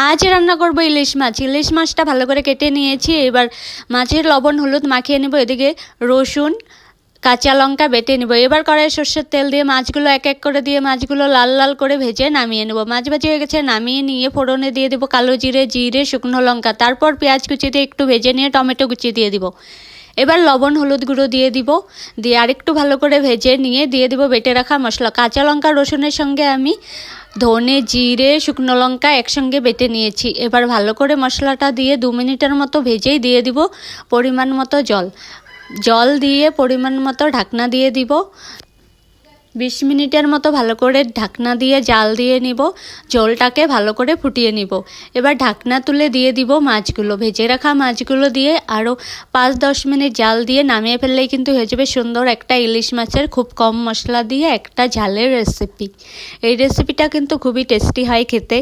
আজ রান্না করব ইলিশ মাছ। ইলিশ মাছটা ভালো করে কেটে নিয়েছি। এবার মাছের লবণ হলুদ মাখিয়ে নেব। এদিকে রসুন কাঁচা লঙ্কা বেটে নেব। এবার কড়াইয়ে সর্ষের তেল দিয়ে মাছগুলো এক এক করে দিয়ে মাছগুলো লাল লাল করে ভেজে নামিয়ে নেব। মাছ ভাজি হয়ে গেছে, নামিয়ে নিয়ে ফোড়নে দিয়ে দেবো কালো জিরে, জিরে, শুকনো লঙ্কা। তারপর পেঁয়াজ কুচি দিয়ে একটু ভেজে নিয়ে টমেটো কুচি দিয়ে দিব। এবার লবণ হলুদ গুঁড়ো দিয়ে দিব, দিয়ে আরেকটু ভালো করে ভেজে নিয়ে দিয়ে দিব বেটে রাখা মশলা। কাঁচা লঙ্কা রসুনের সঙ্গে আমি ধনে, জিরে, শুকনো লঙ্কা একসঙ্গে বেটে নিয়েছি। এবার ভালো করে মশলাটা দিয়ে 2 মিনিটের মতো ভেজেই দিয়ে দিব পরিমাণ মতো জল দিয়ে পরিমাণ মতো ঢাকনা দিয়ে দিব। 20 মিনিটের মতো ভালো করে ঢাকনা দিয়ে জাল দিয়ে নিব, ঝোলটাকে ভালো করে ফুটিয়ে নিব। এবার ঢাকনা তুলে দিয়ে দিব মাছগুলো, ভেজে রাখা মাছগুলো দিয়ে আরও 5-10 মিনিট জাল দিয়ে নামিয়ে ফেললেই কিন্তু হয়ে যাবে সুন্দর একটা ইলিশ মাছের খুব কম মশলা দিয়ে একটা ঝালের রেসিপি। এই রেসিপিটা কিন্তু খুবই টেস্টি হয় খেতে।